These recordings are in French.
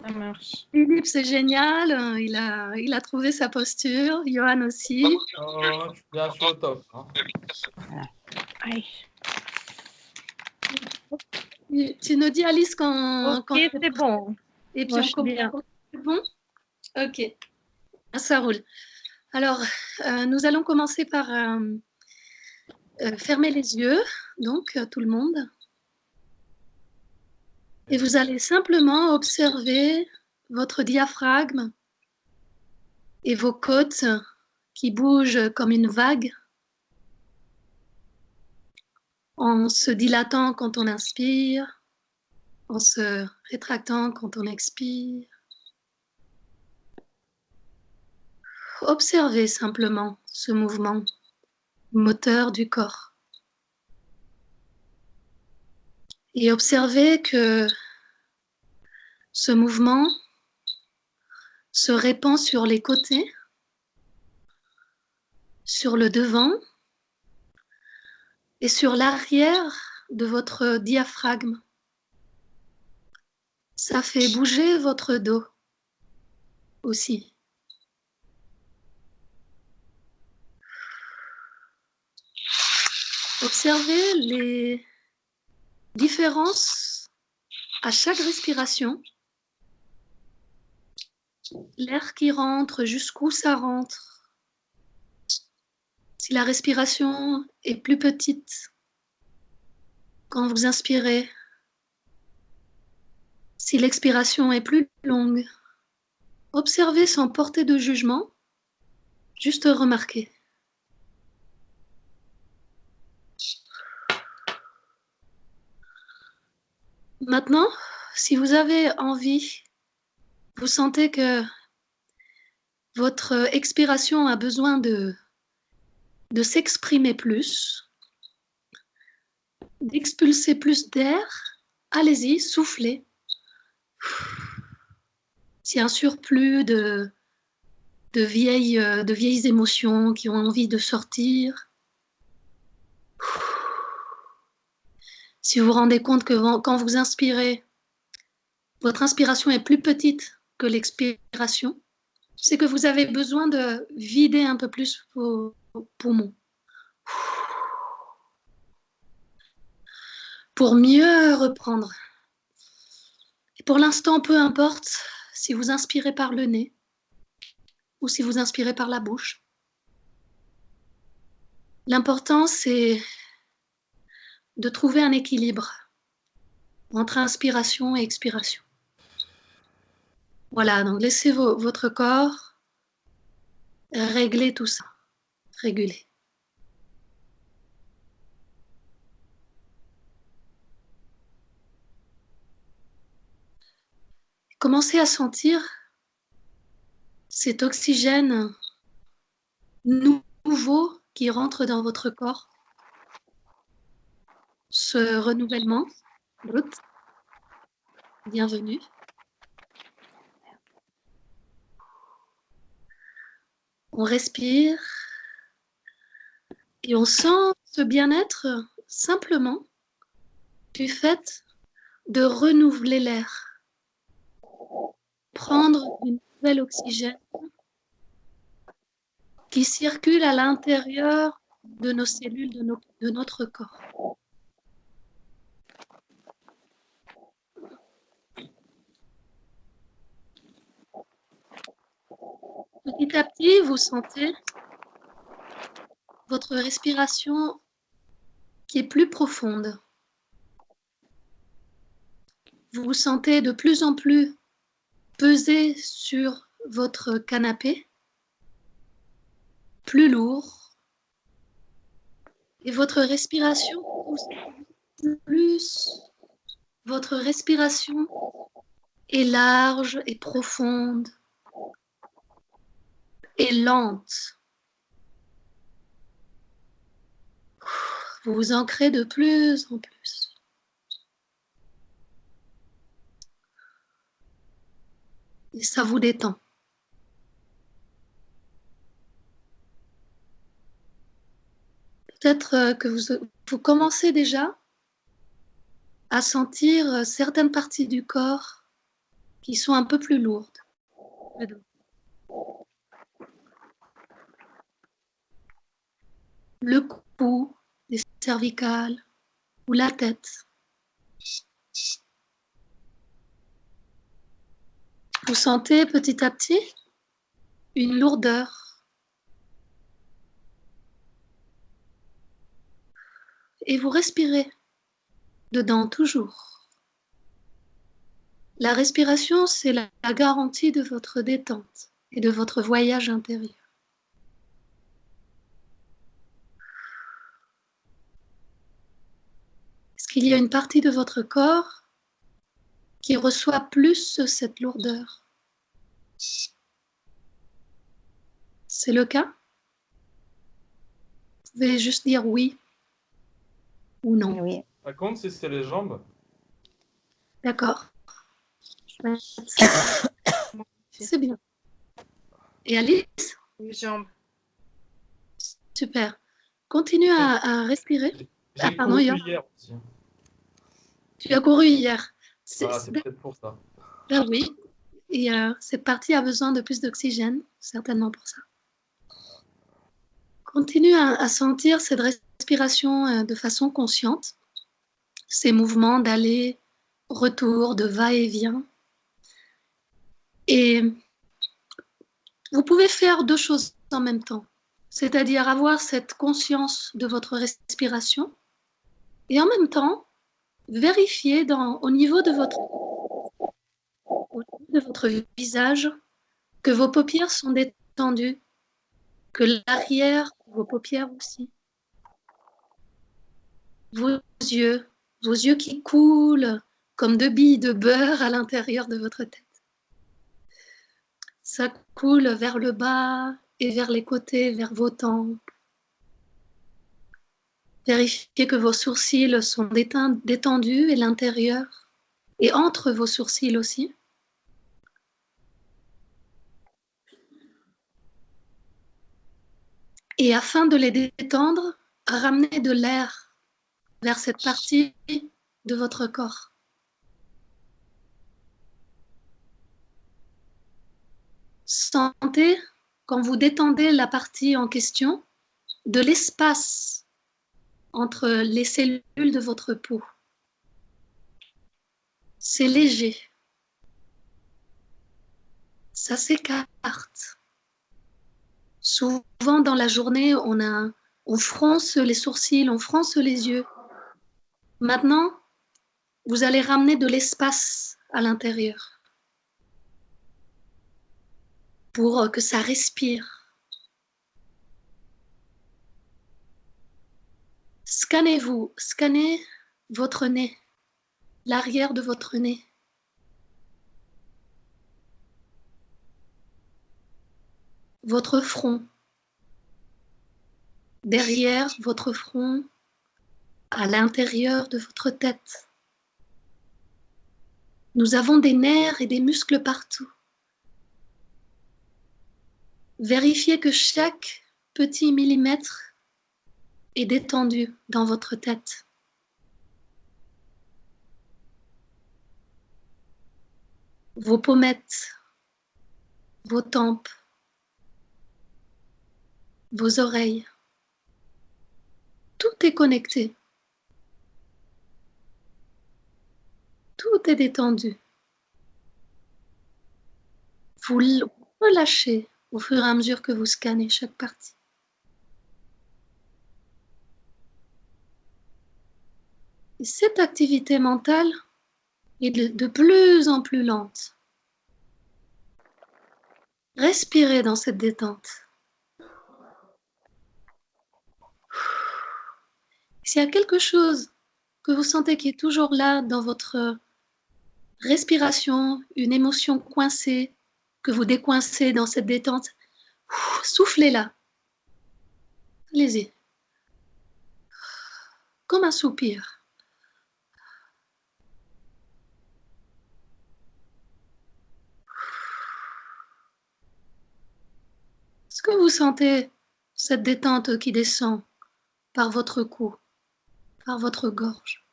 Ça marche. Philippe, c'est génial. Il a trouvé sa posture. Johan aussi. Oh, yeah, sure, top. Hein. Voilà. Aïe. Tu nous dis, Alice, quand C'est bon. Et puis Moi, on je suis commence. bien. C'est bon? Ok. Ça roule. Alors, nous allons commencer par fermer les yeux, donc tout le monde. Et vous allez simplement observer votre diaphragme et vos côtes qui bougent comme une vague en se dilatant quand on inspire, en se rétractant quand on expire. Observez simplement ce mouvement moteur du corps. Et observez que ce mouvement se répand sur les côtés, sur le devant et sur l'arrière de votre diaphragme. Ça fait bouger votre dos aussi. Observez les différences à chaque respiration. L'air qui rentre, jusqu'où ça rentre. Si la respiration est plus petite quand vous inspirez, si l'expiration est plus longue, observez sans porter de jugement, juste remarquez. Maintenant, si vous avez envie, vous sentez que votre expiration a besoin de s'exprimer plus, d'expulser plus d'air, allez-y, soufflez. S'il y a un surplus de vieilles émotions qui ont envie de sortir, si vous vous rendez compte que quand vous inspirez, votre inspiration est plus petite que l'expiration, c'est que vous avez besoin de vider un peu plus vos poumons pour mieux reprendre. Et pour l'instant, peu importe si vous inspirez par le nez ou si vous inspirez par la bouche. L'important, c'est de trouver un équilibre entre inspiration et expiration. Voilà, donc laissez votre corps régler tout ça, réguler. Commencez à sentir cet oxygène nouveau qui rentre dans votre corps, ce renouvellement. Bienvenue. On respire et on sent ce bien-être simplement du fait de renouveler l'air, prendre une nouvelle oxygène qui circule à l'intérieur de nos cellules, de notre corps. Petit à petit, vous sentez votre respiration qui est plus profonde. Vous vous sentez de plus en plus peser sur votre canapé, plus lourd, et votre respiration plus, votre respiration est large et profonde et lente. Vous vous ancrez de plus en plus. Et ça vous détend. Peut-être que vous commencez déjà à sentir certaines parties du corps qui sont un peu plus lourdes. Le cou, les cervicales ou la tête. Vous sentez petit à petit une lourdeur. Et vous respirez dedans toujours. La respiration, c'est la garantie de votre détente et de votre voyage intérieur. Est-ce qu'il y a une partie de votre corps qui reçoit plus cette lourdeur? C'est le cas? Vous pouvez juste dire oui ou non. Oui. Ça compte si c'est les jambes? D'accord. C'est bien. Et Alice? Les jambes. Super. Continue à respirer. J'ai Pardon, couru Yann. hier aussi. Tu as couru hier. Voilà, c'est peut-être pour ça. Ben oui. Et cette partie a besoin de plus d'oxygène, certainement pour ça. Continue à sentir cette respiration de façon consciente, ces mouvements d'aller, retour, de va-et-vient. Et vous pouvez faire deux choses en même temps, c'est-à-dire avoir cette conscience de votre respiration et en même temps vérifier au niveau de votre visage que vos paupières sont détendues, que l'arrière de vos paupières aussi. Vos yeux qui coulent comme deux billes de beurre à l'intérieur de votre tête. Ça coule vers le bas et vers les côtés, vers vos tempes. Vérifiez que vos sourcils sont détendus et l'intérieur, et entre vos sourcils aussi. Et afin de les détendre, ramenez de l'air vers cette partie de votre corps. Sentez, quand vous détendez la partie en question, de l'espace entre les cellules de votre peau. C'est léger. Ça s'écarte. Souvent dans la journée, on fronce les sourcils, on fronce les yeux. Maintenant, vous allez ramener de l'espace à l'intérieur pour que ça respire. Scannez-vous, scannez votre nez, l'arrière de votre nez. Votre front, derrière votre front, à l'intérieur de votre tête. Nous avons des nerfs et des muscles partout. Vérifiez que chaque petit millimètre est détendu dans votre tête. Vos pommettes, vos tempes, vos oreilles. Tout est connecté. Tout est détendu. Vous relâchez au fur et à mesure que vous scannez chaque partie. Et cette activité mentale est de plus en plus lente. Respirez dans cette détente. S'il y a quelque chose que vous sentez qui est toujours là dans votre respiration, une émotion coincée, que vous décoincez dans cette détente, soufflez-la. Allez-y. Comme un soupir. Est-ce que vous sentez cette détente qui descend par votre cou, par votre gorge?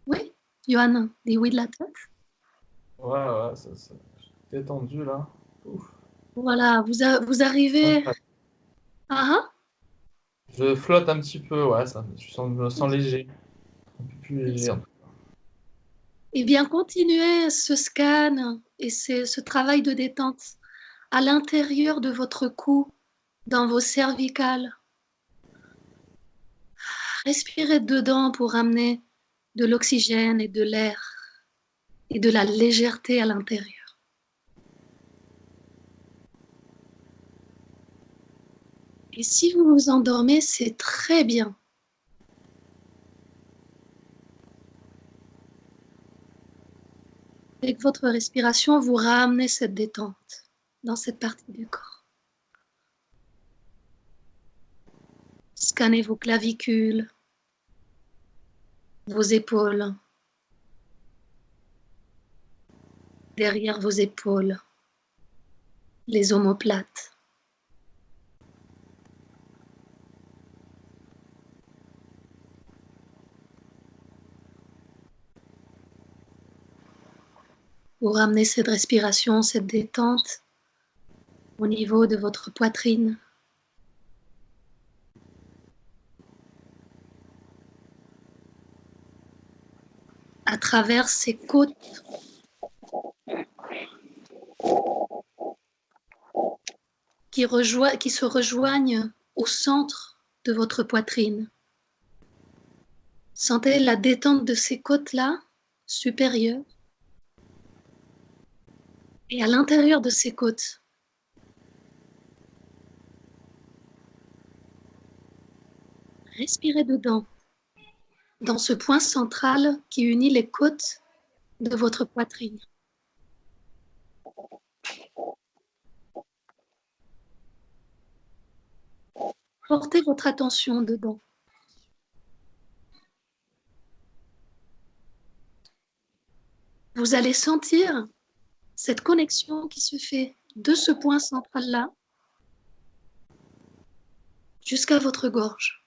Oui, Johan dit oui de la tête. Ouais, ça. J'étais tendu là. Ouf. Voilà, vous arrivez. Ah, ah, Je flotte un petit peu, ouais, ça. Je me sens léger. Un peu plus léger. eh bien, continuez ce scan et ce travail de détente à l'intérieur de votre cou, dans vos cervicales. Respirez dedans pour amener de l'oxygène et de l'air et de la légèreté à l'intérieur. Et si vous vous endormez, c'est très bien. Avec votre respiration, vous ramenez cette détente dans cette partie du corps. Scannez vos clavicules, vos épaules, derrière vos épaules, les omoplates. Vous ramenez cette respiration, cette détente au niveau de votre poitrine. À travers ces côtes qui se rejoignent au centre de votre poitrine. Sentez la détente de ces côtes-là, supérieures. Et à l'intérieur de ces côtes, respirez dedans, dans ce point central qui unit les côtes de votre poitrine. Portez votre attention dedans. Vous allez sentir cette connexion qui se fait de ce point central-là jusqu'à votre gorge.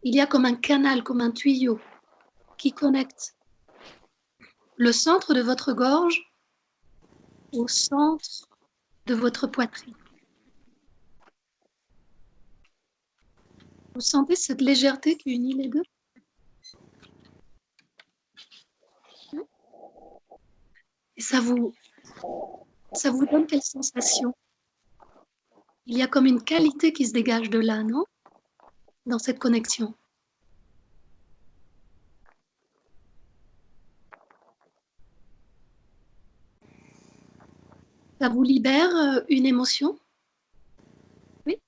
Il y a comme un canal, comme un tuyau qui connecte le centre de votre gorge au centre de votre poitrine. Vous sentez cette légèreté qui unit les deux? Et ça vous donne quelle sensation? Il y a comme une qualité qui se dégage de là, non? Dans cette connexion. Ça vous libère une émotion? Oui.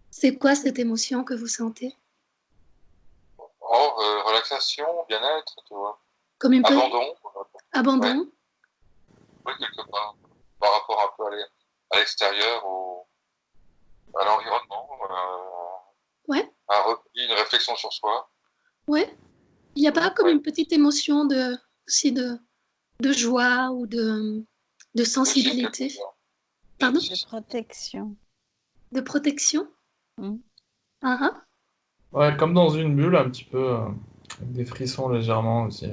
C'est quoi cette émotion que vous sentez? Oh, relaxation, bien-être, tu vois. Comme une Abandon. Abandon? Ouais. Oui, quelque part. Par rapport un peu à l'extérieur, à l'environnement, Ouais. un repli, une réflexion sur soi. Ouais. Il n'y a pas comme une petite émotion aussi de joie ou de sensibilité? Pardon? De protection. De protection? Ah ah. Ouais, comme dans une bulle, un petit peu, avec des frissons légèrement aussi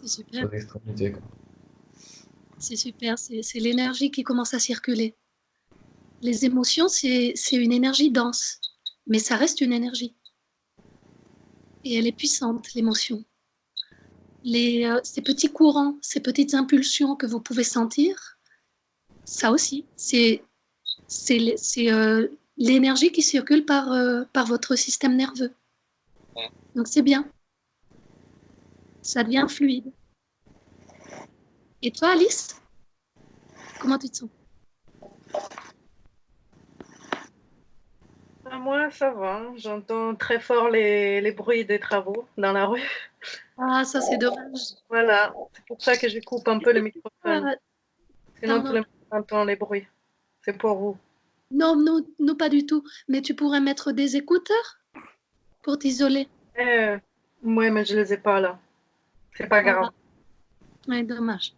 C'est sur super. les extrémités, quoi. C'est super. C'est l'énergie qui commence à circuler. Les émotions, c'est une énergie dense, mais ça reste une énergie. Et elle est puissante, l'émotion. Ces petits courants, ces petites impulsions que vous pouvez sentir, ça aussi, c'est l'énergie qui circule par votre système nerveux. Donc c'est bien. Ça devient fluide. Et toi, Alice, comment tu te sens? Moi, ça va. J'entends très fort les bruits des travaux dans la rue. Ah, ça c'est dommage. Voilà. C'est pour ça que je coupe un peu le microphone. Ah, Sinon, tout pardon. le monde entend les bruits. C'est pour vous. Non, non, non, pas du tout. Mais tu pourrais mettre des écouteurs pour t'isoler. Oui, mais je les ai pas là. C'est pas grave. Ouais, dommage.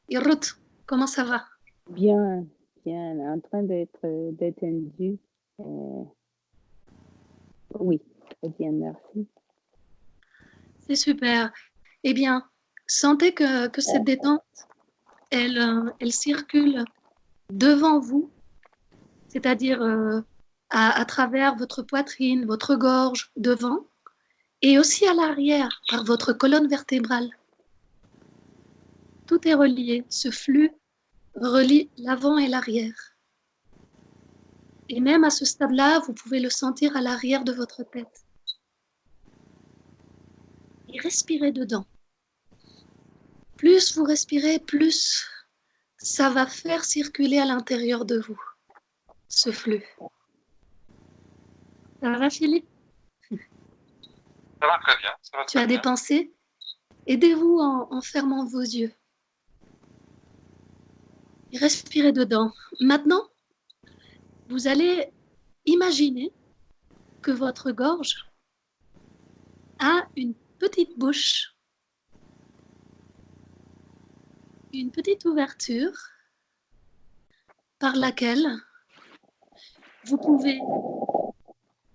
Et Ruth, comment ça va? Bien, bien, en train d'être détendu. Oui, très bien, merci. C'est super. Eh bien, Sentez que cette détente, elle circule devant vous, c'est-à-dire à travers votre poitrine, votre gorge, devant, et aussi à l'arrière, par votre colonne vertébrale. Tout est relié. Ce flux relie l'avant et l'arrière. Et même à ce stade-là, vous pouvez le sentir à l'arrière de votre tête. Et respirez dedans. Plus vous respirez, plus ça va faire circuler à l'intérieur de vous ce flux. Ça va, Philippe? Ça va très bien. Ça va Tu as très des bien. pensées? Aidez-vous en fermant vos yeux. Et respirez dedans. Maintenant, vous allez imaginer que votre gorge a une petite bouche, une petite ouverture par laquelle vous pouvez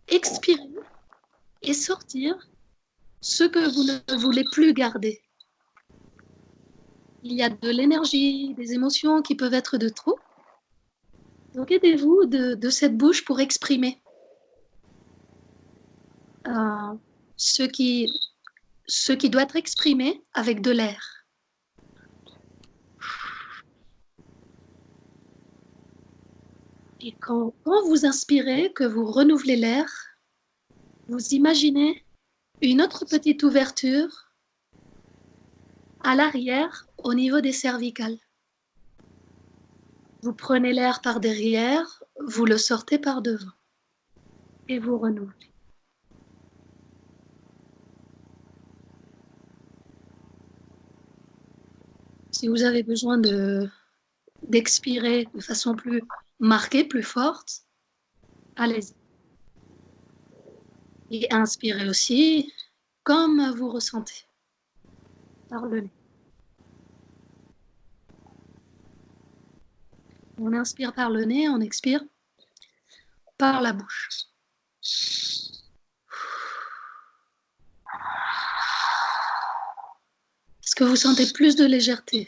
expirer et sortir ce que vous ne voulez plus garder. Il y a de l'énergie, des émotions qui peuvent être de trop. Donc aidez-vous de cette bouche pour exprimer ce qui doit être exprimé avec de l'air. Et quand vous inspirez, que vous renouvelez l'air, vous imaginez une autre petite ouverture à l'arrière, au niveau des cervicales. Vous prenez l'air par derrière, vous le sortez par devant et vous renouvelez. Si vous avez besoin d'expirer de façon plus marquée, plus forte, allez-y. Et inspirez aussi comme vous ressentez par le nez. On inspire par le nez, on expire par la bouche. Est-ce que vous sentez plus de légèreté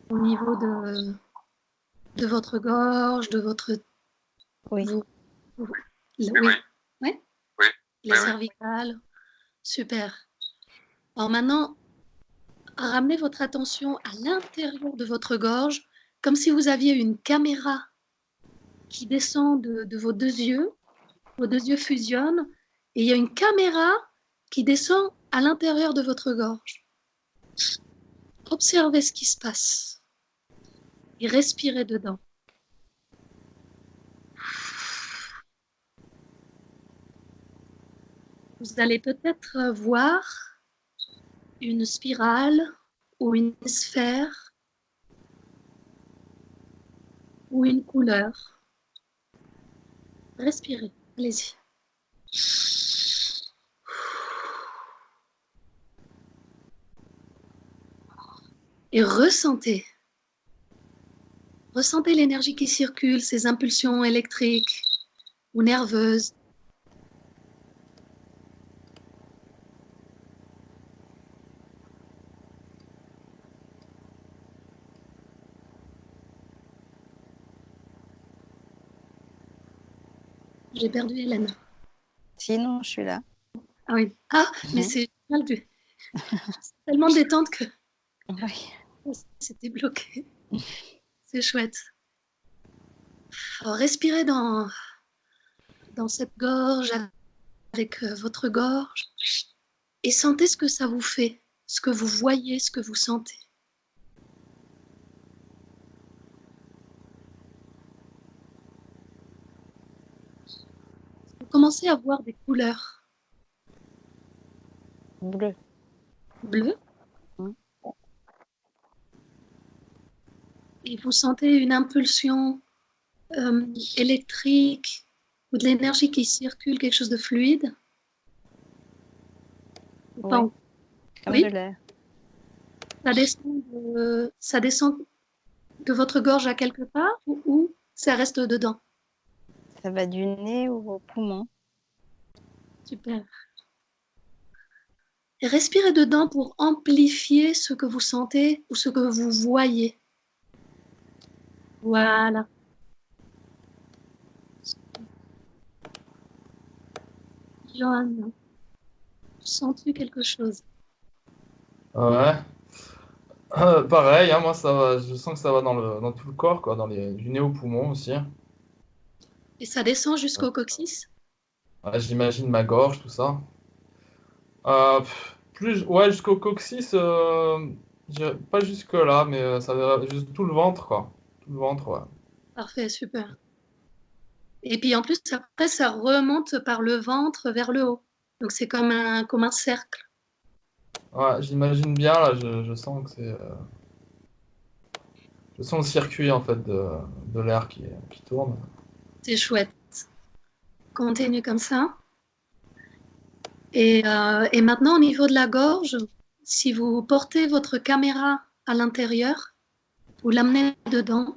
au niveau de votre gorge, de votre... Oui. Oui. Oui. Ouais? Oui. Les cervicales. Super. Alors maintenant, ramenez votre attention à l'intérieur de votre gorge, comme si vous aviez une caméra qui descend de vos deux yeux. Vos deux yeux fusionnent et il y a une caméra qui descend à l'intérieur de votre gorge. Observez ce qui se passe et respirez dedans. Vous allez peut-être voir une spirale ou une sphère ou une couleur. Respirez, allez-y. Et ressentez. Ressentez l'énergie qui circule, ces impulsions électriques ou nerveuses. J'ai perdu Hélène. Sinon, je suis là. Ah oui. Ah, mais c'est tellement détente que Oui. c'était bloqué. C'est chouette. Alors, respirez dans cette gorge, avec votre gorge, et sentez ce que ça vous fait, ce que vous voyez, ce que vous sentez. Vous commencez à voir des couleurs. Bleu. Bleu. Et vous sentez une impulsion électrique ou de l'énergie qui circule, quelque chose de fluide. Oui. Comme oui. de l'air. Ça descend de votre gorge à quelque part ou ça reste dedans? Ça va du nez au poumon. Super. Et respirez dedans pour amplifier ce que vous sentez ou ce que vous voyez. Voilà. Johan, sens-tu quelque chose? Ouais. Pareil, hein, moi ça va, je sens que ça va dans tout le corps, quoi, du nez au poumon aussi. Et ça descend jusqu'au coccyx? Ouais, j'imagine ma gorge, tout ça. Ouais, jusqu'au coccyx, pas jusque là, mais ça va juste tout le ventre, quoi. Tout le ventre, ouais. Parfait, super. Et puis en plus, après, ça remonte par le ventre vers le haut. Donc c'est comme un cercle. Ouais, j'imagine bien, là, je sens que je sens le circuit, en fait, de l'air qui tourne. C'est chouette. Continue comme ça. Et maintenant, au niveau de la gorge, si vous portez votre caméra à l'intérieur, vous l'amenez dedans,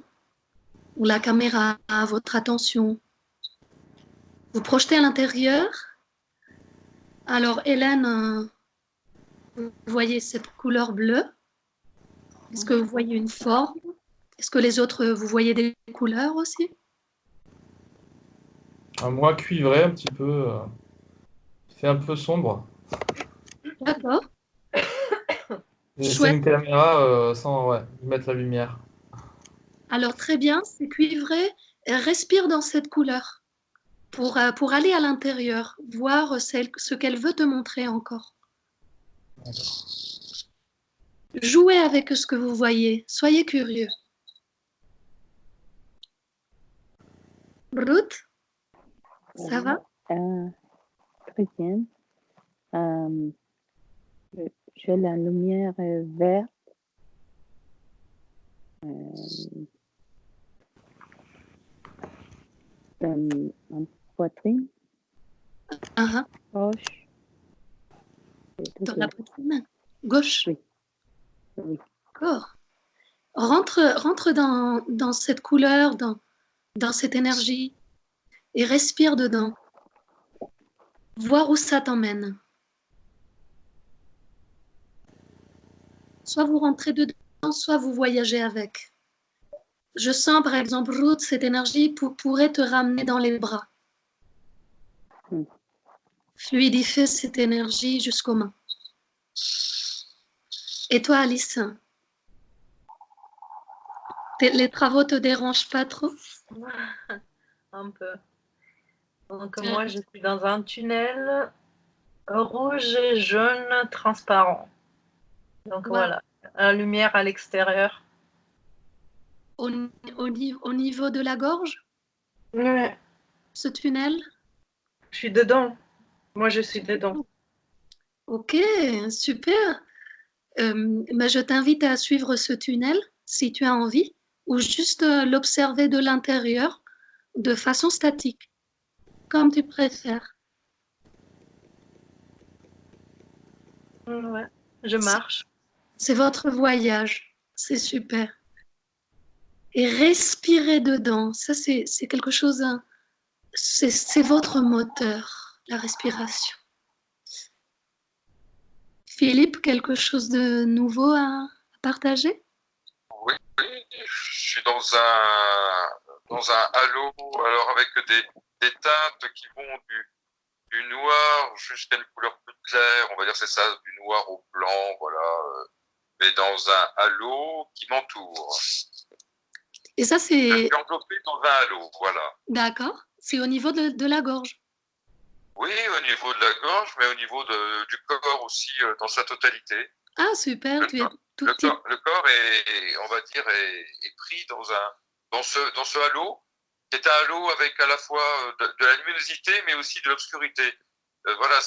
ou la caméra à votre attention, vous projetez à l'intérieur. Alors, Hélène, vous voyez cette couleur bleue. Est-ce que vous voyez une forme? Est-ce que les autres, vous voyez des couleurs aussi? Moi, cuivré, un petit peu, fait un peu sombre. D'accord. C'est Chouette. une caméra sans ouais, mettre la lumière. Alors, très bien, c'est cuivré. Respire dans cette couleur pour aller à l'intérieur, voir ce qu'elle veut te montrer encore. D'accord. Jouez avec ce que vous voyez. Soyez curieux. Ruth, ça va? Très bien. J'ai la lumière verte. En poitrine, gauche. Dans la poitrine gauche. Oui. Oui. D'accord. Rentre dans cette couleur, dans cette énergie et respire dedans. Voir où ça t'emmène. Soit vous rentrez dedans, soit vous voyagez avec. Je sens par exemple, Ruth, cette énergie pourrait te ramener dans les bras. Fluidifier cette énergie jusqu'aux mains. Et toi, Alice, les travaux te dérangent pas trop? Un peu. Donc moi, je suis dans un tunnel rouge et jaune transparent. Donc voilà, la lumière à l'extérieur. Au niveau de la gorge? Oui. Ce tunnel? Je suis dedans. Moi, je suis dedans. Ok, super. Mais je t'invite à suivre ce tunnel si tu as envie, ou juste l'observer de l'intérieur de façon statique, comme tu préfères. Ouais, je marche. C'est votre voyage, c'est super. Et respirer dedans, ça c'est quelque chose, c'est votre moteur, la respiration. Philippe, quelque chose de nouveau à partager? Oui, je suis dans un halo, alors avec des teintes qui vont du noir jusqu'à une couleur plus claire, on va dire c'est ça, du noir au blanc, voilà, mais dans un halo qui m'entoure. Et ça c'est... Je suis enveloppé dans un halo, voilà. D'accord, c'est au niveau de la gorge. Oui, au niveau de la gorge, mais au niveau du corps aussi, dans sa totalité. Ah, super, tu es tout petit. Le corps est, on va dire, est pris dans ce halo, qui est un halo avec à la fois de la luminosité, mais aussi de l'obscurité. Voilà,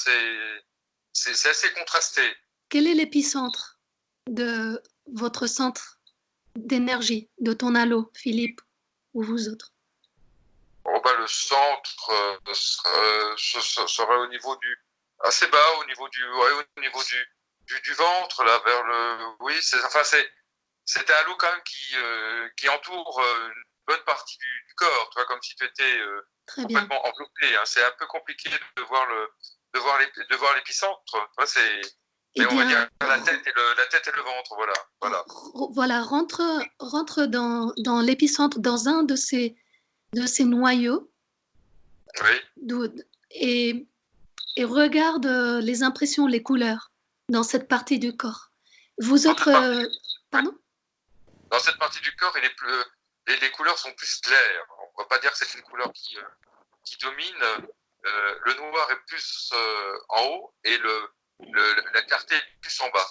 c'est assez contrasté. Quel est l'épicentre de votre centre d'énergie, de ton halo, Philippe, ou vous autres? Oh, bah, le centre serait au niveau assez bas, au niveau au niveau du ventre, là, vers oui, c'est un halo quand même qui entoure une bonne partie du corps, toi, comme si tu étais complètement enveloppé. Hein. C'est un peu compliqué de voir l'épicentre. Mais on va dire la tête et le ventre, voilà. Voilà, rentre dans l'épicentre, dans un de ces noyaux. Oui. Et regarde les impressions, les couleurs dans cette partie du corps. Vous autres... pardon? Dans cette partie du corps, les couleurs sont plus claires. On ne va pas dire que c'est une couleur qui domine. Le noir est plus en haut et la clarté est plus en bas.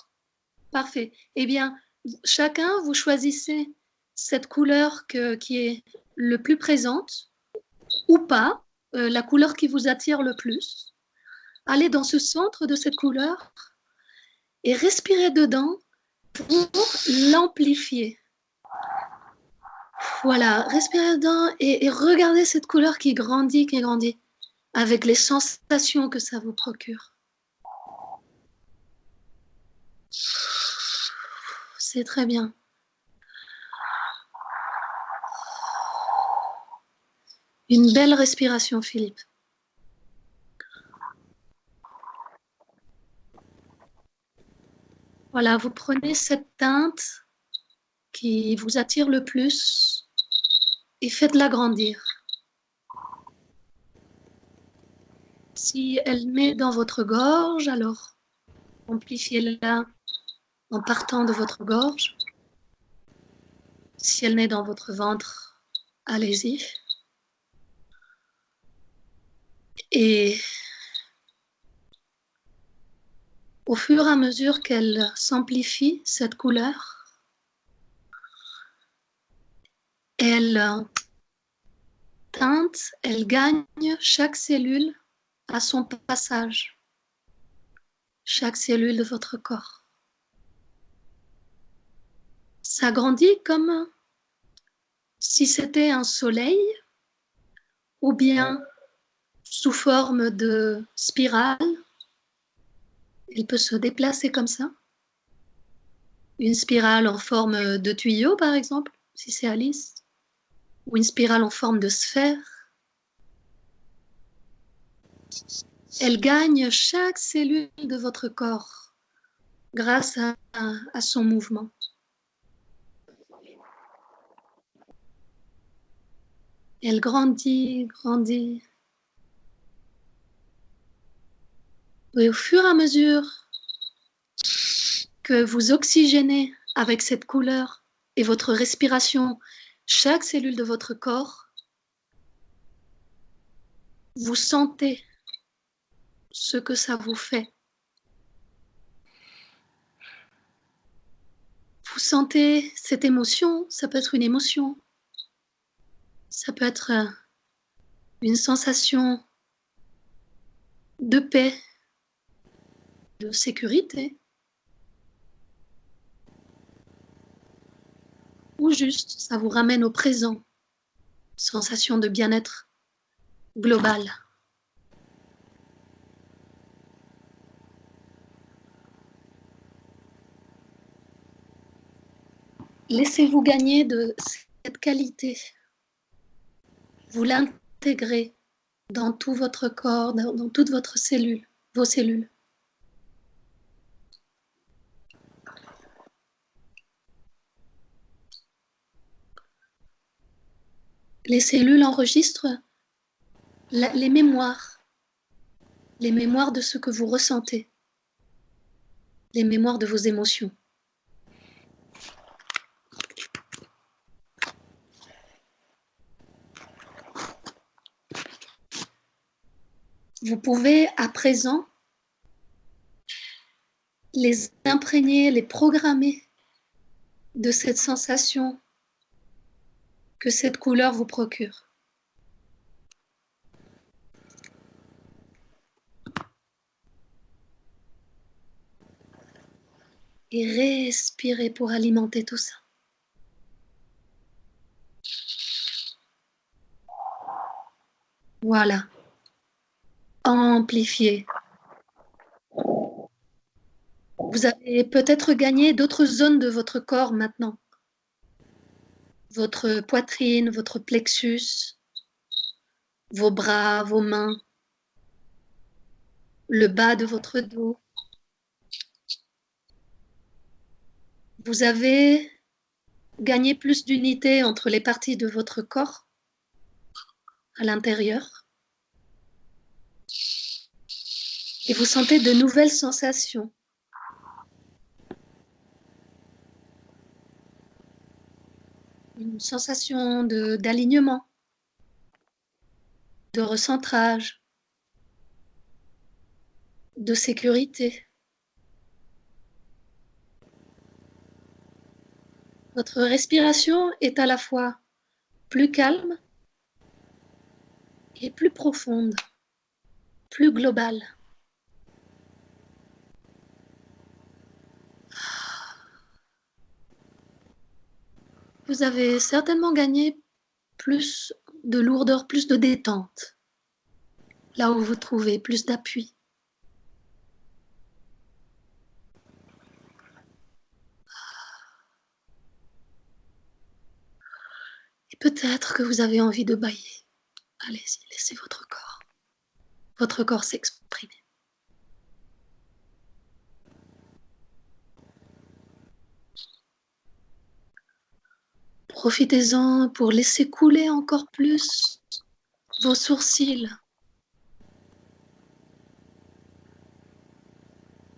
Parfait. Eh bien, chacun, vous choisissez cette couleur qui est le plus présente ou pas, la couleur qui vous attire le plus. Allez dans ce centre de cette couleur et respirez dedans pour l'amplifier. Voilà, respirez dedans et regardez cette couleur qui grandit, avec les sensations que ça vous procure. C'est très bien. Une belle respiration, Philippe. Voilà, vous prenez cette teinte qui vous attire le plus et faites-la grandir. Si elle naît dans votre gorge, alors amplifiez-la en partant de votre gorge. Si elle naît dans votre ventre, allez-y. Et au fur et à mesure qu'elle s'amplifie, cette couleur, elle teinte, elle gagne chaque cellule à son passage, chaque cellule de votre corps. Ça grandit comme si c'était un soleil ou bien sous forme de spirale. Il peut se déplacer comme ça. Une spirale en forme de tuyau, par exemple, si c'est Alice, ou une spirale en forme de sphère. Elle gagne chaque cellule de votre corps grâce à son mouvement. Elle grandit. Et au fur et à mesure que vous oxygénez avec cette couleur et votre respiration, chaque cellule de votre corps, vous sentez ce que ça vous fait. Vous sentez cette émotion, ça peut être une émotion, ça peut être une sensation de paix, de sécurité, ou juste ça vous ramène au présent, sensation de bien-être global. Laissez-vous gagner de cette qualité. Vous l'intégrez dans tout votre corps, dans toute votre cellule, vos cellules. Les cellules enregistrent les mémoires de ce que vous ressentez, les mémoires de vos émotions. Vous pouvez à présent les imprégner, les programmer de cette sensation que cette couleur vous procure. Et respirez pour alimenter tout ça. Voilà. Amplifiez. Vous avez peut-être gagné d'autres zones de votre corps maintenant. Votre poitrine, votre plexus, vos bras, vos mains, le bas de votre dos, vous avez gagné plus d'unité entre les parties de votre corps à l'intérieur et vous sentez de nouvelles sensations. Une sensation d'alignement, de recentrage, de sécurité. Votre respiration est à la fois plus calme et plus profonde, plus globale. Vous avez certainement gagné plus de lourdeur, plus de détente, là où vous trouvez plus d'appui. Et peut-être que vous avez envie de bâiller. Allez-y, laissez votre corps s'exprimer. Profitez-en pour laisser couler encore plus vos sourcils.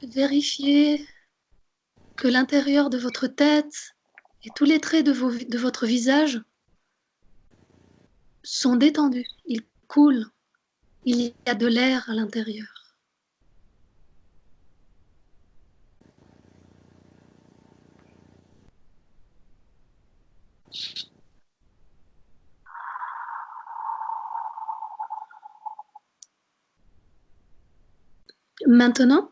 Vérifiez que l'intérieur de votre tête et tous les traits de votre visage sont détendus, ils coulent, il y a de l'air à l'intérieur. Maintenant,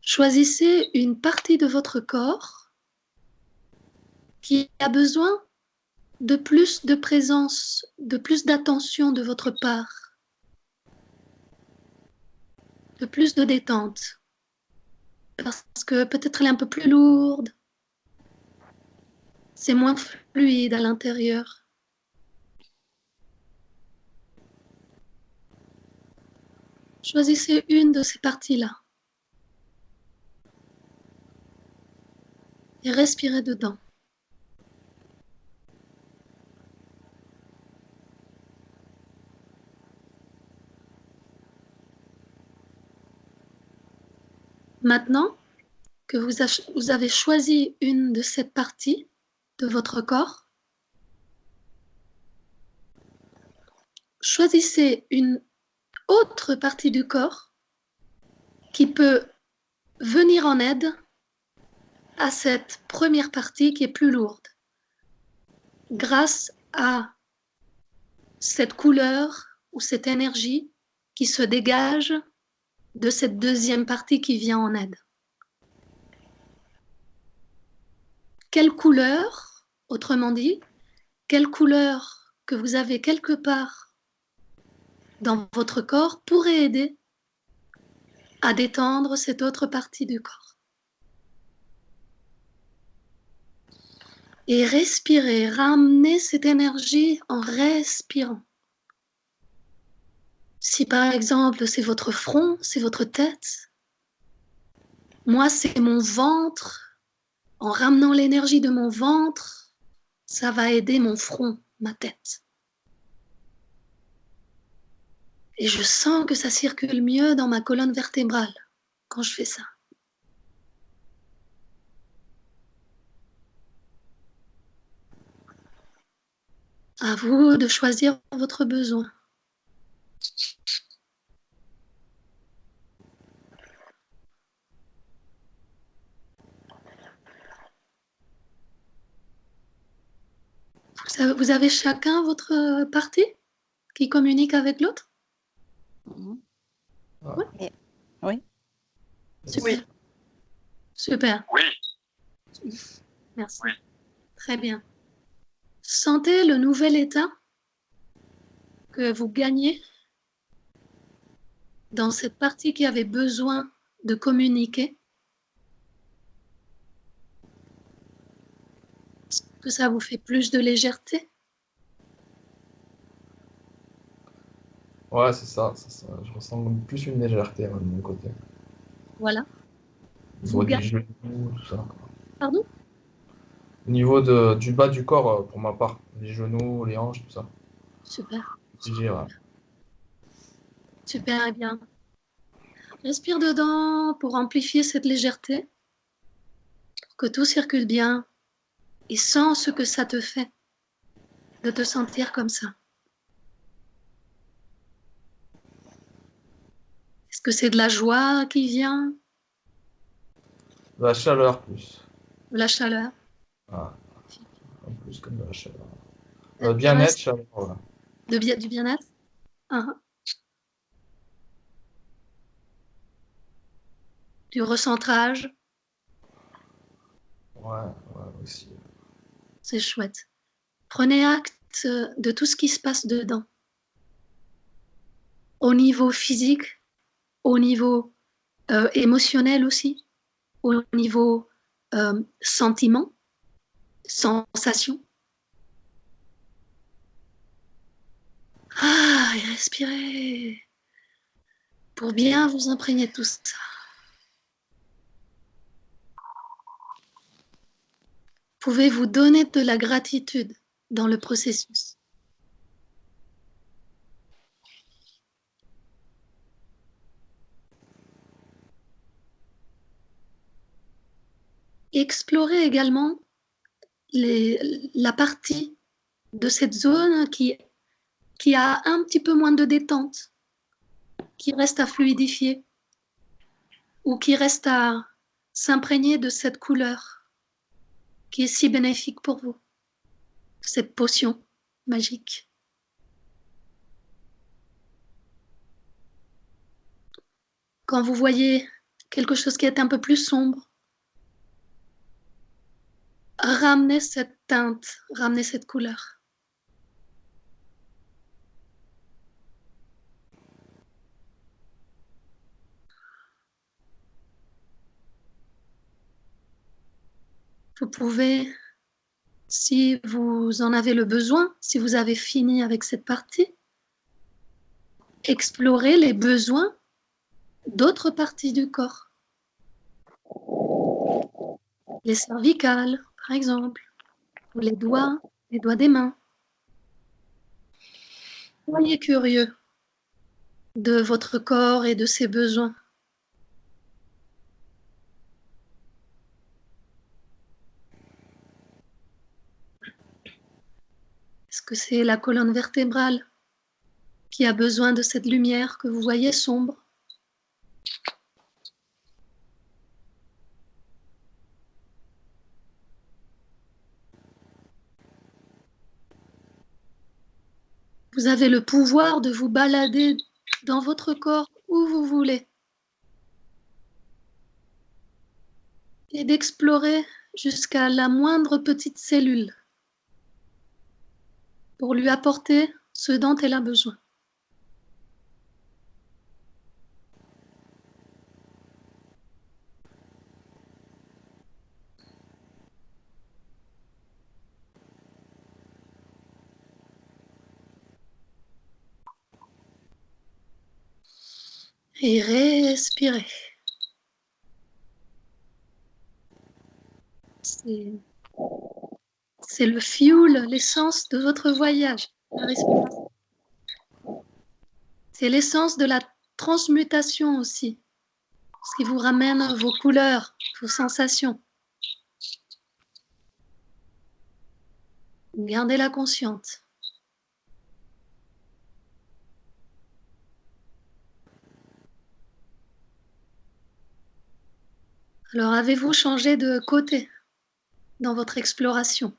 choisissez une partie de votre corps qui a besoin de plus de présence, de plus d'attention de votre part, de plus de détente, parce que peut-être elle est un peu plus lourde, c'est moins fluide à l'intérieur. Choisissez une de ces parties-là et respirez dedans. Maintenant que vous avez choisi une de ces parties de votre corps, choisissez une autre partie du corps qui peut venir en aide à cette première partie qui est plus lourde, grâce à cette couleur ou cette énergie qui se dégage de cette deuxième partie qui vient en aide. Quelle couleur, autrement dit, quelle couleur que vous avez quelque part dans votre corps pourrait aider à détendre cette autre partie du corps. Et respirez, ramenez cette énergie en respirant. Si par exemple c'est votre front, c'est votre tête, moi c'est mon ventre. En ramenant l'énergie de mon ventre, ça va aider mon front, ma tête. Et je sens que ça circule mieux dans ma colonne vertébrale quand je fais ça. À vous de choisir votre besoin. Vous avez chacun votre partie qui communique avec l'autre? Ouais. Oui. Oui. Super. Oui. Super. Oui, Merci. Oui. Très bien. Sentez le nouvel état que vous gagnez dans cette partie qui avait besoin de communiquer. Est-ce que ça vous fait plus de légèreté? Ouais, c'est ça. Je ressens plus une légèreté moi, de mon côté. Voilà. Au Vous niveau des gardez... genoux, tout ça. Pardon? Au niveau du bas du corps, pour ma part. Les genoux, les hanches, tout ça. Super, Ouais. super bien. Respire dedans pour amplifier cette légèreté, pour que tout circule bien et sens ce que ça te fait de te sentir comme ça. Est-ce que c'est de la joie qui vient, La chaleur plus. de la chaleur? Ah, en plus comme de la chaleur. Un Bien-être, chaleur, voilà. du bien-être? Du recentrage? Ouais, aussi. C'est chouette. Prenez acte de tout ce qui se passe dedans. Au niveau physique, au niveau émotionnel aussi, au niveau sentiment, sensation. Ah, et respirez pour bien vous imprégner de tout ça. Pouvez vous donner de la gratitude dans le processus. Explorez également la partie de cette zone qui a un petit peu moins de détente, qui reste à fluidifier ou qui reste à s'imprégner de cette couleur qui est si bénéfique pour vous, cette potion magique. Quand vous voyez quelque chose qui est un peu plus sombre, ramenez cette teinte, ramenez cette couleur. Vous pouvez, si vous en avez le besoin, si vous avez fini avec cette partie, explorer les besoins d'autres parties du corps. Les cervicales, par exemple, ou les doigts des mains. Soyez curieux de votre corps et de ses besoins. Est-ce que c'est la colonne vertébrale qui a besoin de cette lumière que vous voyez sombre? Vous avez le pouvoir de vous balader dans votre corps où vous voulez et d'explorer jusqu'à la moindre petite cellule pour lui apporter ce dont elle a besoin. Et respirez. C'est le fuel, l'essence de votre voyage, la respiration. C'est l'essence de la transmutation aussi, ce qui vous ramène vos couleurs, vos sensations. Gardez-la consciente. Alors, avez-vous changé de côté dans votre exploration?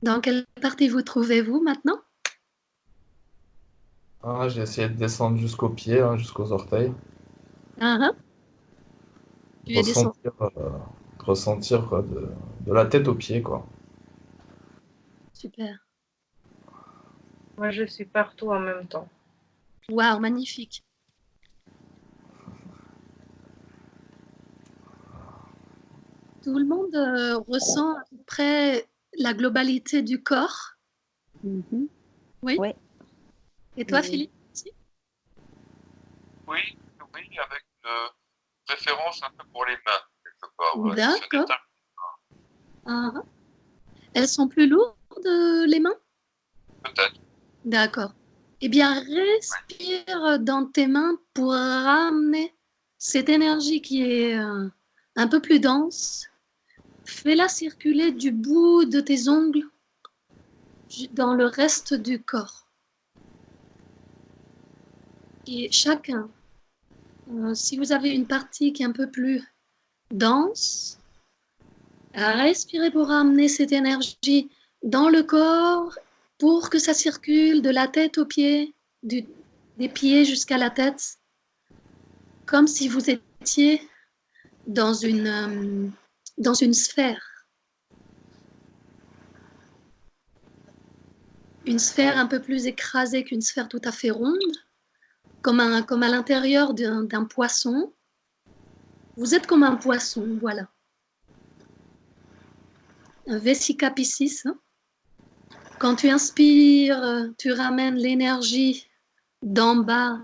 Dans quelle partie vous trouvez-vous maintenant? Ah, j'ai essayé de descendre jusqu'aux pieds, hein, jusqu'aux orteils. Tu es descendu. Ressentir quoi, de la tête aux pieds, quoi. Super. Moi, je suis partout en même temps. Waouh, magnifique. Tout le monde ressent à peu près la globalité du corps. Mhm. Oui. Ouais. Et toi, Oui. Philippe aussi? Oui, oui, avec une préférence un peu pour les mains, quelque part. Voilà, D'accord. Ah. Elles sont plus lourdes, les mains? Peut-être. D'accord. Eh bien, respire dans tes mains pour ramener cette énergie qui est un peu plus dense. Fais-la circuler du bout de tes ongles dans le reste du corps. Et chacun, si vous avez une partie qui est un peu plus dense, respirez pour ramener cette énergie dans le corps pour que ça circule de la tête aux pieds, des pieds jusqu'à la tête, comme si vous étiez dans une sphère. Une sphère un peu plus écrasée qu'une sphère tout à fait ronde, comme à l'intérieur d'un poisson. Vous êtes comme un poisson, voilà. Un Vesica Piscis. Quand tu inspires, tu ramènes l'énergie d'en bas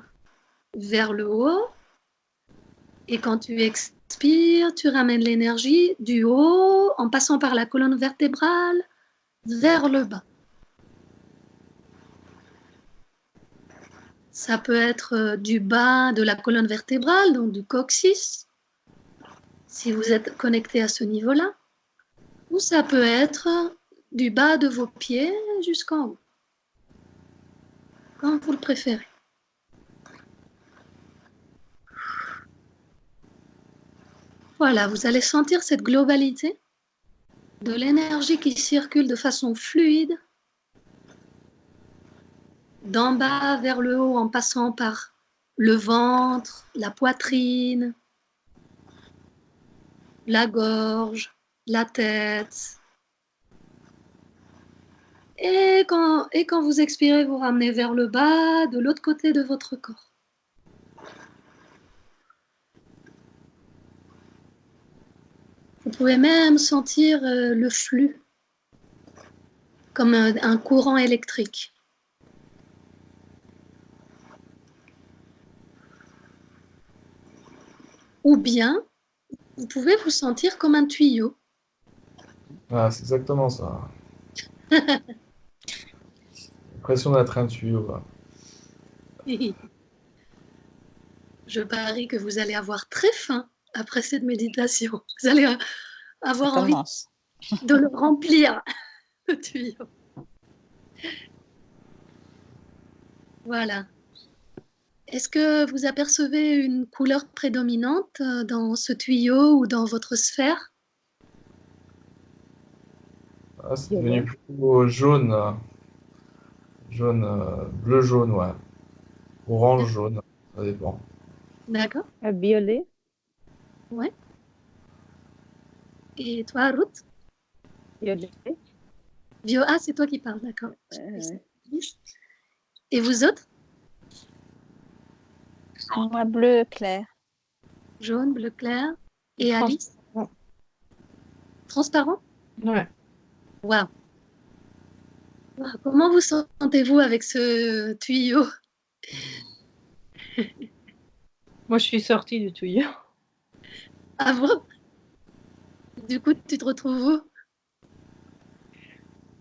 vers le haut. Et quand tu expires, tu ramènes l'énergie du haut en passant par la colonne vertébrale vers le bas. Ça peut être du bas de la colonne vertébrale, donc du coccyx, si vous êtes connecté à ce niveau-là. Ou ça peut être du bas de vos pieds jusqu'en haut, comme vous le préférez. Voilà, vous allez sentir cette globalité de l'énergie qui circule de façon fluide, d'en bas vers le haut en passant par le ventre, la poitrine, la gorge, la tête. Et quand vous expirez, vous ramenez vers le bas, de l'autre côté de votre corps. Vous pouvez même sentir le flux, comme un courant électrique. Ou bien, vous pouvez vous sentir comme un tuyau. Ah, c'est exactement ça. L'impression d'être un tuyau. Là. Je parie que vous allez avoir très faim après cette méditation. Vous allez avoir Ça envie commence. de le remplir, le tuyau. Voilà. Est-ce que vous apercevez une couleur prédominante dans ce tuyau ou dans votre sphère? Ah, c'est devenu plutôt jaune. Jaune, bleu-jaune, ouais. Orange-jaune, ça dépend. D'accord. Violet. Ouais. Et toi, Ruth? Violet. Ah, c'est toi qui parles, d'accord. Euh, Et vous autres? Moi, bleu clair. Jaune, bleu clair. Et Alice? Transparent. Transparent? Ouais. Waouh. Wow. Comment vous sentez-vous avec ce tuyau? Moi, je suis sortie du tuyau. Ah bon? Du coup, tu te retrouves où?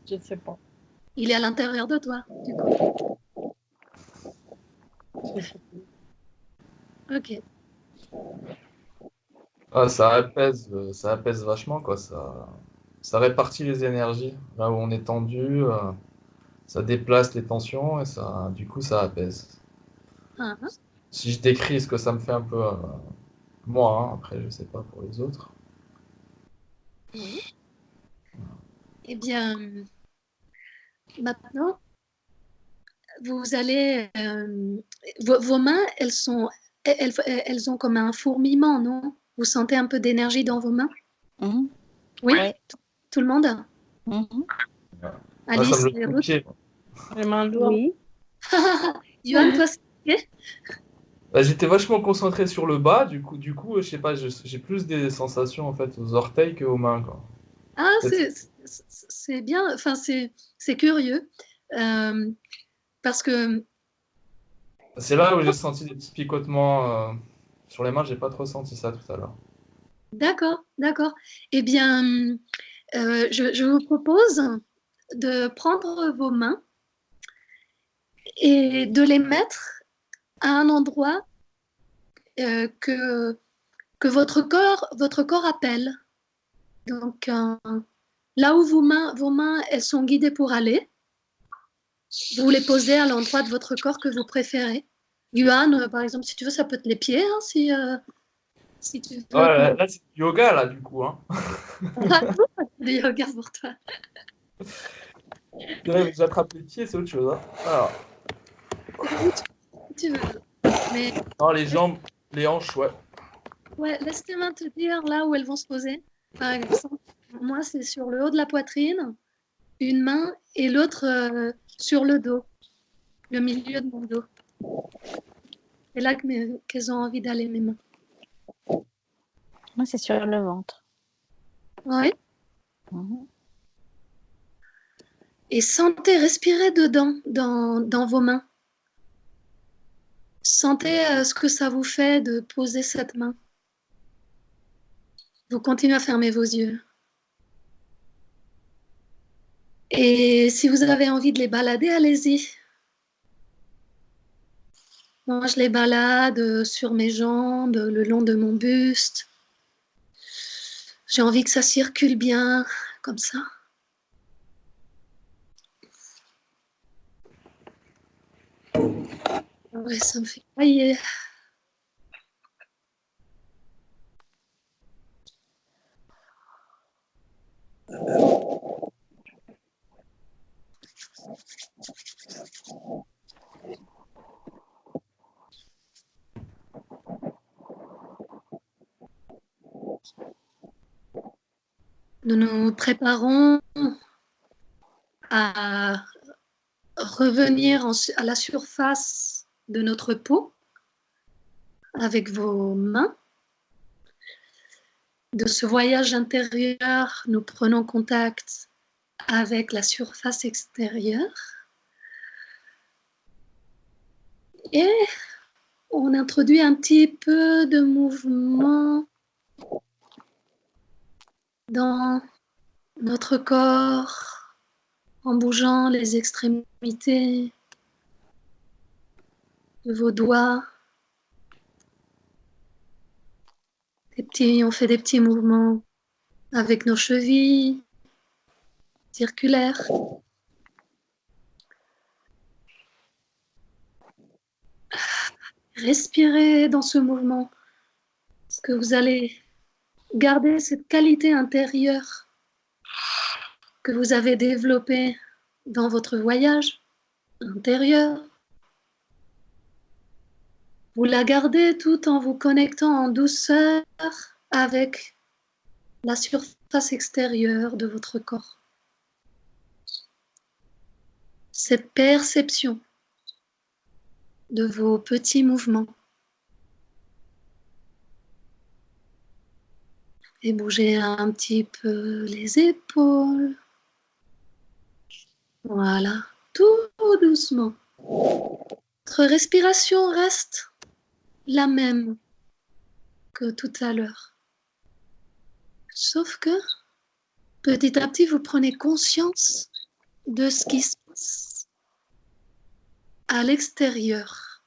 Je ne sais pas. Il est à l'intérieur de toi, du coup. Je sais pas. Ok. Ah, ça apaise vachement, quoi. Ça répartit les énergies. Là où on est tendu, ça déplace les tensions et ça, du coup, ça apaise. Ah, ah. Si je décris ce que ça me fait un peu, moi, hein, après, je sais pas pour les autres. Oui. Eh bien, maintenant, vous allez. Vos mains, elles ont comme un fourmillement, non? Vous sentez un peu d'énergie dans vos mains? Mhm. Oui. Ouais. Tout le monde? Mhm. Moi, ça Alice me et le fout aux Ruth? pieds. Les mains lourdes. oui. Johan, toi, c'est ok? Bah, j'étais vachement concentré sur le bas, je sais pas, j'ai plus des sensations en fait aux orteils qu'aux mains, quoi. Ah, Peut-être- c'est bien, enfin, c'est curieux. Euh, parce que, C'est là où j'ai senti des petits picotements sur les mains, j'ai pas trop senti ça tout à l'heure. d'accord, d'accord. Eh bien, je vous propose de prendre vos mains et de les mettre à un endroit que votre corps appelle. Donc, là où vos mains, elles sont guidées pour aller, vous les posez à l'endroit de votre corps que vous préférez. Yuan, par exemple, si tu veux, ça peut être les pieds, hein, si tu veux. Ouais, là, c'est du yoga, là, du coup, hein. Du yoga pour toi. Là, j'attrape les pieds, c'est autre chose, hein. Alors, Si tu veux. Mais non, les jambes, les hanches, ouais. ouais, laisse tes mains te dire là où elles vont se poser. Par exemple, moi, c'est sur le haut de la poitrine, une main et l'autre sur le dos, le milieu de mon dos. C'est là qu'elles ont envie d'aller, mes mains. Moi, c'est sur le ventre. Oui. Mhm. Et sentez, respirez dedans, dans vos mains. Sentez ce que ça vous fait de poser cette main. Vous continuez à fermer vos yeux. Et si vous avez envie de les balader, allez-y. Moi, je les balade sur mes jambes, le long de mon buste. J'ai envie que ça circule bien, comme ça. Ouais, ça me fait cailler. Nous nous préparons à revenir à la surface de notre peau avec vos mains. De ce voyage intérieur, nous prenons contact avec la surface extérieure et on introduit un petit peu de mouvement dans notre corps en bougeant les extrémités de vos doigts. On fait des petits mouvements avec nos chevilles circulaires. Respirez dans ce mouvement, parce que vous allez garder cette qualité intérieure que vous avez développée dans votre voyage intérieur. Vous la gardez tout en vous connectant en douceur avec la surface extérieure de votre corps. Cette perception de vos petits mouvements. Et bougez un petit peu les épaules. Voilà, tout doucement. Votre respiration reste la même que tout à l'heure. Sauf que petit à petit, vous prenez conscience de ce qui se passe à l'extérieur.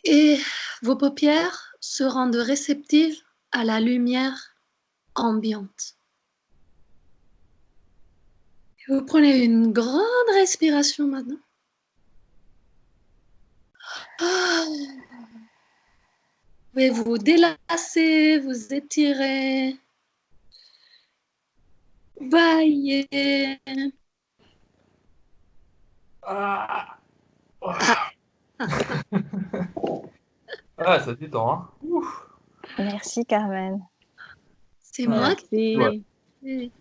Et vos paupières se rendent réceptives à la lumière ambiante. Vous prenez une grande respiration maintenant. Vous pouvez vous délasser, vous étirer, bailler. Ah, ah, ça détend, hein. Ouf. Merci, Carmen. C'est Ouais. moi qui... Merci.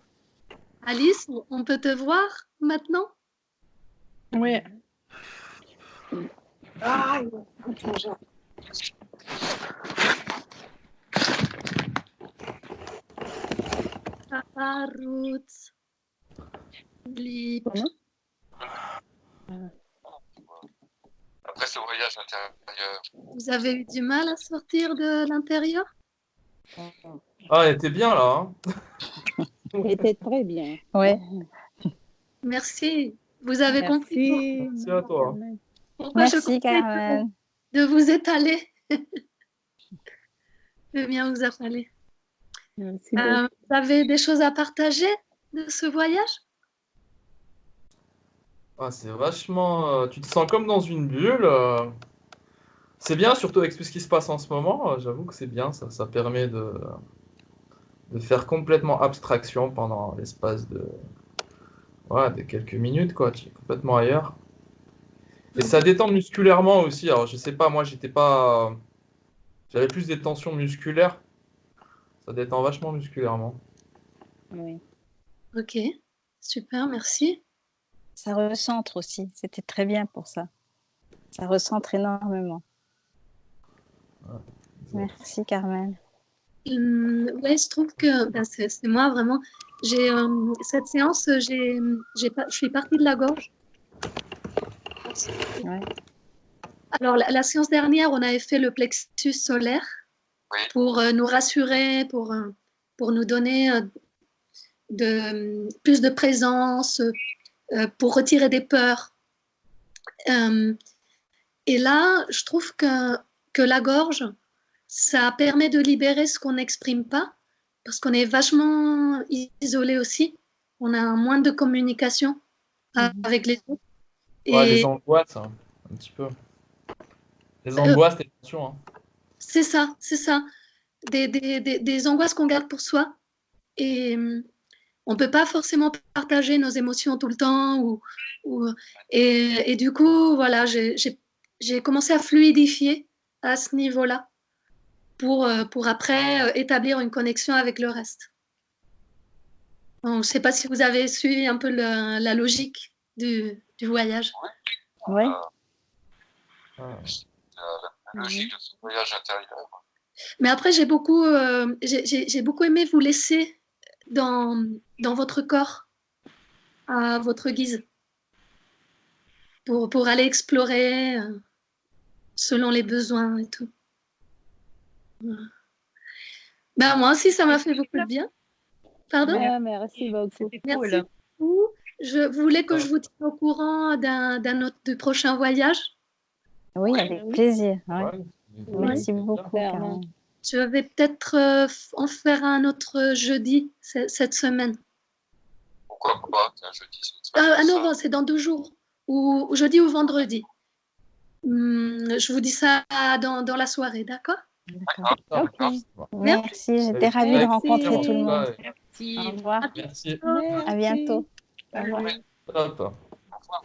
Alice, on peut te voir maintenant? Oui. Ah, Roots. Lip. Comment? Après ce voyage intérieur. Vous avez eu du mal à sortir de l'intérieur? Ah, elle était bien là. Hein. C'était très bien. Ouais. Merci. Vous avez compris Merci à toi. pourquoi je Merci, conseille Carmen. de vous étaler. De bien vous étaler. Merci beaucoup. Vous avez des choses à partager de ce voyage? Ah, c'est vachement. Tu te sens comme dans une bulle. C'est bien, surtout avec tout ce qui se passe en ce moment. J'avoue que c'est bien. Ça permet de faire complètement abstraction pendant l'espace de quelques minutes, quoi. Tu es complètement ailleurs. Et ça détend musculairement aussi. Alors, je sais pas, moi, j'avais plus des tensions musculaires. Ça détend vachement musculairement. Oui. Ok, super, merci. Ça recentre aussi. C'était très bien pour ça. Ça recentre énormément. Merci, Carmen. Ouais, je trouve que c'est moi vraiment. Cette séance, je suis partie de la gorge. Ouais. Alors, la séance dernière, on avait fait le plexus solaire Oui. pour nous rassurer, pour nous donner plus de présence, pour retirer des peurs. Et là, je trouve que la gorge, ça permet de libérer ce qu'on n'exprime pas, parce qu'on est vachement isolé aussi. On a moins de communication avec les autres. Ouais, les Et angoisses, hein, un petit peu. Les angoisses, les tensions. Hein. c'est ça, c'est ça. Des angoisses qu'on garde pour soi. Et on ne peut pas forcément partager nos émotions tout le temps. Et du coup, voilà, j'ai commencé à fluidifier à ce niveau-là pour après établir une connexion avec le reste. Donc, je ne sais pas si vous avez suivi un peu la logique du voyage. Oui. La logique de ce voyage intérieur. Mais après, j'ai beaucoup aimé vous laisser dans votre corps, à votre guise, pour aller explorer selon les besoins et tout. Ben, moi aussi, ça m'a fait beaucoup de bien. Pardon? Ah, merci beaucoup. C'était Merci cool. beaucoup. Je voulais que je vous tienne au courant du prochain voyage. Oui, avec plaisir. Ouais. Ouais, Merci beaucoup, Clairement. Carmen. Je vais peut-être en faire un autre jeudi cette semaine. Pourquoi pas, qu'un jeudi, Ah non, c'est dans 2 jours, ou jeudi ou vendredi. Je vous dis ça dans la soirée, d'accord? D'accord. Ok. Merci, j'étais ravie de Merci. rencontrer tout le monde. Merci. Au revoir. Merci. À bientôt. Au revoir. Top. Au revoir.